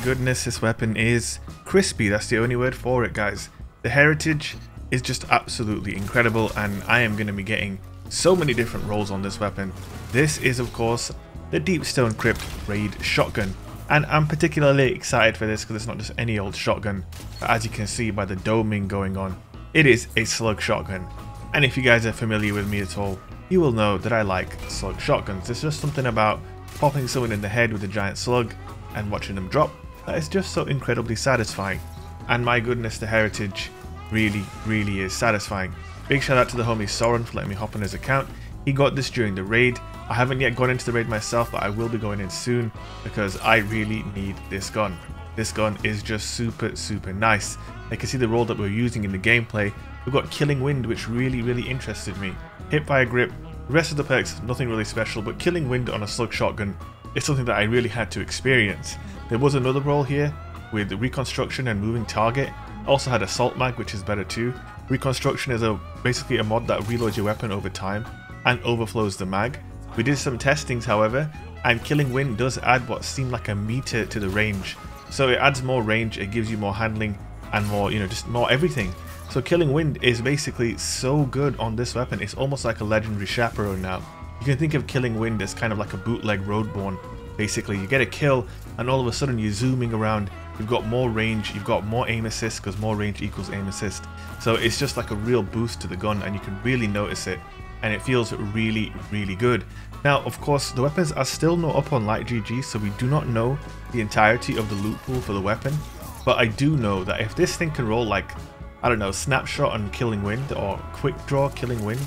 goodness, this weapon is crispy. That's the only word for it, guys. The heritage is just absolutely incredible, and I am going to be getting so many different rolls on this weapon. This is, of course, the Deepstone Crypt Raid Shotgun, and I'm particularly excited for this because it's not just any old shotgun, but as you can see by the doming going on, it is a Slug Shotgun. And if you guys are familiar with me at all, you will know that I like Slug Shotguns. There's just something about popping someone in the head with a giant slug and watching them drop that is just so incredibly satisfying. And my goodness, the heritage really is satisfying. Big shout out to the homie Soren for letting me hop on his account. He got this during the raid. I haven't yet gone into the raid myself, but I will be going in soon because I really need this gun. This gun is just super nice. You can see the roll that we're using in the gameplay. We've got Killing Wind, which really interested me. Hipfire Grip, the rest of the perks, nothing really special, but Killing Wind on a Slug Shotgun is something that I really had to experience. There was another roll here with Reconstruction and Moving Target. Also had Assault Mag, which is better too. Reconstruction is basically a mod that reloads your weapon over time and overflows the mag. We did some testings, however, and Killing Wind does add what seemed like a meter to the range. So it adds more range, it gives you more handling and more, just more everything. So Killing Wind is basically so good on this weapon. It's almost like a legendary chaperone now. You can think of Killing Wind as kind of like a bootleg Roadborne. Basically, you get a kill and all of a sudden you're zooming around. You've got more range, you've got more aim assist because more range equals aim assist. So it's just like a real boost to the gun and you can really notice it. And it feels really good. Now, of course, the weapons are still not up on LightGG, so we do not know the entirety of the loot pool for the weapon. But I do know that if this thing can roll like, I don't know, Snapshot and Killing Wind or Quick Draw Killing Wind,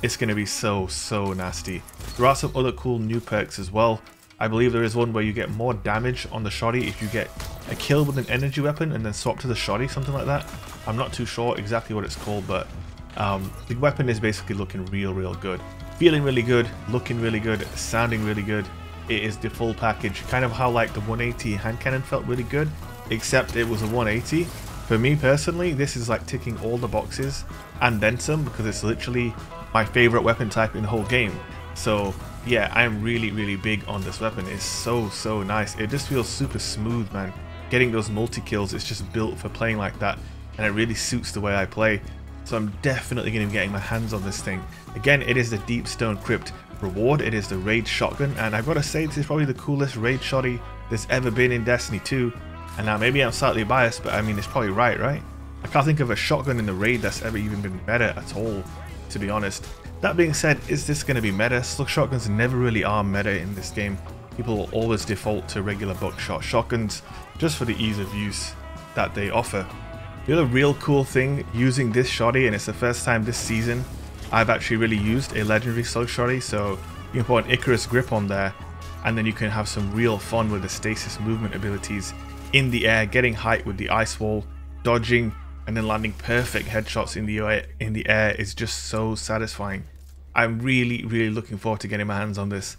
it's going to be so nasty. There are some other cool new perks as well. I believe there is one where you get more damage on the shoddy if you get a kill with an energy weapon and then swap to the shoddy, something like that. I'm not too sure exactly what it's called, but the weapon is basically looking real good. Feeling really good, looking really good, sounding really good. It is the full package, kind of how like the 180 hand cannon felt really good, except it was a 180. For me personally, this is like ticking all the boxes and then some, because it's literally my favorite weapon type in the whole game. So yeah, I'm really big on this weapon. It's so nice. It just feels super smooth, man. Getting those multi-kills is just built for playing like that, and it really suits the way I play. So I'm definitely going to be getting my hands on this thing. Again, it is the Deepstone Crypt reward. It is the Raid Shotgun, and I've got to say this is probably the coolest raid shoddy there's ever been in Destiny 2. And now maybe I'm slightly biased, but I mean it's probably right? I can't think of a shotgun in the raid that's ever even been meta at all, to be honest. That being said, is this going to be meta? Slug Shotguns never really are meta in this game. People will always default to regular buckshot shotguns just for the ease of use that they offer. The other real cool thing using this shoddy, and it's the first time this season I've actually really used a legendary Slug shoddy, so you can put an Icarus Grip on there and then you can have some real fun with the stasis movement abilities in the air, getting height with the ice wall, dodging and then landing perfect headshots in the air is just so satisfying. I'm really looking forward to getting my hands on this.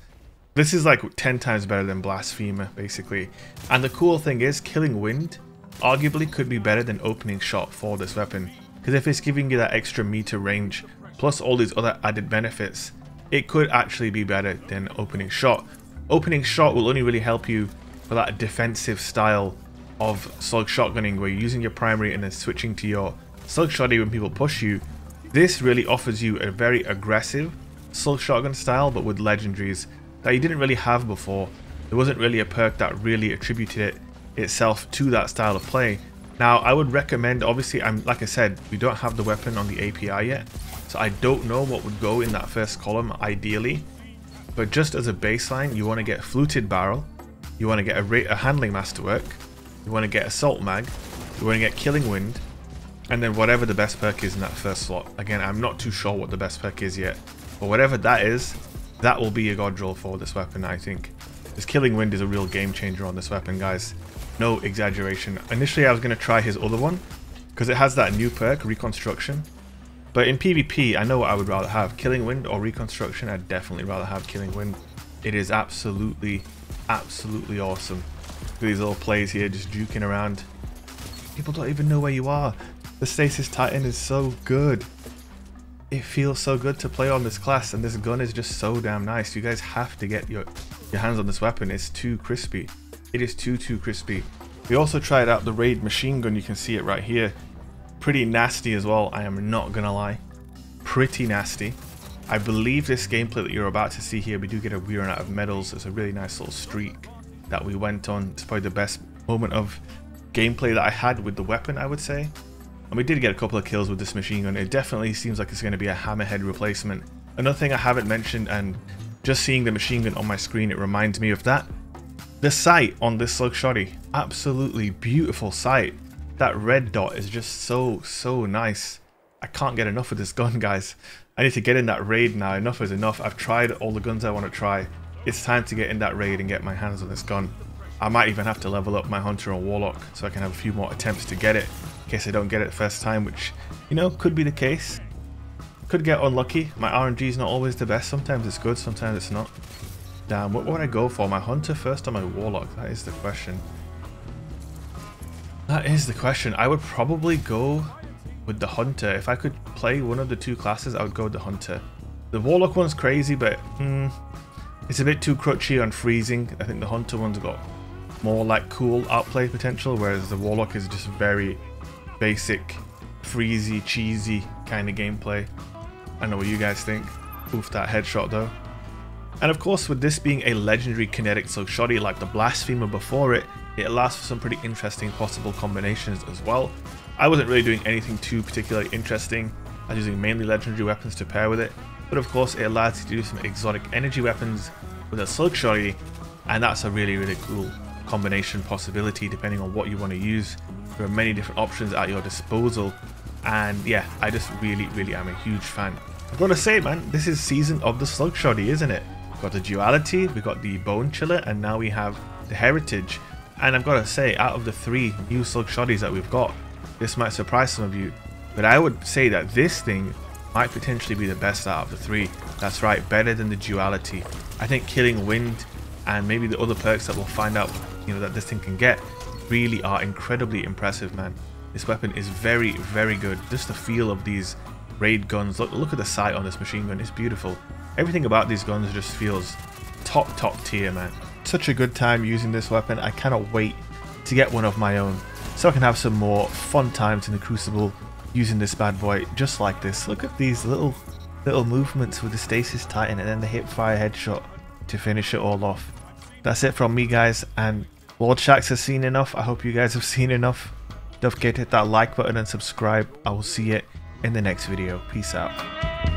This is like 10 times better than Blasphemer basically. And the cool thing is Killing Wind arguably could be better than Opening Shot for this weapon, because if it's giving you that extra meter range plus all these other added benefits, it could actually be better than Opening Shot. Opening Shot will only really help you for that defensive style of Slug Shotgunning where you're using your primary and then switching to your Slug Shoddy when people push you. This really offers you a very aggressive Slug Shotgun style, but with legendaries that you didn't really have before. There wasn't really a perk that really attributed itself to that style of play. Now I would recommend, obviously like I said, we don't have the weapon on the API yet, so I don't know what would go in that first column ideally, but just as a baseline you want to get Fluted Barrel, you want to get a Handling Masterwork, you want to get Assault Mag, you want to get Killing Wind, and then whatever the best perk is in that first slot. Again, I'm not too sure what the best perk is yet, but whatever that is, that will be a god roll for this weapon, I think. This Killing Wind is a real game changer on this weapon, guys. No exaggeration. Initially I was going to try his other one, because it has that new perk, Reconstruction. But in PvP, I know what I would rather have. Killing Wind or Reconstruction, I'd definitely rather have Killing Wind. It is absolutely awesome. Look at these little plays here, just juking around. People don't even know where you are. The Stasis Titan is so good. It feels so good to play on this class, and this gun is just so damn nice. You guys have to get your hands on this weapon. It's too crispy. It is too crispy. We also tried out the Raid machine gun, you can see it right here. Pretty nasty as well, I am not gonna lie. Pretty nasty. I believe this gameplay that you're about to see here, we do get a we run out of medals. It's a really nice little streak that we went on. It's probably the best moment of gameplay that I had with the weapon, I would say. And we did get a couple of kills with this machine gun. It definitely seems like it's going to be a hammerhead replacement. Another thing I haven't mentioned, and just seeing the machine gun on my screen, it reminds me of that. The sight on this Slug Shotty, absolutely beautiful sight. That red dot is just so nice. I can't get enough of this gun, guys. I need to get in that raid now. Enough is enough. I've tried all the guns I want to try. It's time to get in that raid and get my hands on this gun. I might even have to level up my Hunter and Warlock so I can have a few more attempts to get it in case I don't get it first time, which, you know, could be the case. Could get unlucky. My RNG is not always the best. Sometimes it's good, sometimes it's not. Damn, what would I go for? My Hunter first or my Warlock? That is the question. That is the question. I would probably go with the Hunter. If I could play one of the two classes, I would go with the Hunter. The Warlock one's crazy, but it's a bit too crutchy on freezing. I think the Hunter one's got more like cool outplay potential, whereas the Warlock is just very basic, freezy, cheesy kind of gameplay. I don't know what you guys think. Oof, that headshot though. And of course, with this being a legendary kinetic Slug Shotty like the Blasphemer before it, it allows for some pretty interesting possible combinations as well. I wasn't really doing anything too particularly interesting. I was using mainly legendary weapons to pair with it, but of course it allows you to do some exotic energy weapons with a Slug Shotty, and that's a really cool combination possibility depending on what you want to use. There are many different options at your disposal, and yeah, I just really am a huge fan. I've got to say, man, this is season of the Slug Shotty, isn't it? We've got the Duality, we've got the Bone Chiller, and now we have the Heritage. And I've got to say, out of the 3 new Slug Shotties that we've got, this might surprise some of you, but I would say that this thing might potentially be the best out of the 3. That's right, better than the Duality. I think Killing Wind and maybe the other perks that we'll find out, you know, that this thing can get really are incredibly impressive, man. This weapon is very good. Just the feel of these raid guns. Look at the sight on this machine gun. It's beautiful. Everything about these guns just feels top tier, man. Such a good time using this weapon. I cannot wait to get one of my own so I can have some more fun times in the Crucible using this bad boy just like this. Look at these little movements with the Stasis Titan and then the hipfire headshot to finish it all off. That's it from me, guys, and Lord Shax has seen enough. I hope you guys have seen enough. Don't forget to hit that like button and subscribe. I will see you in the next video. Peace out.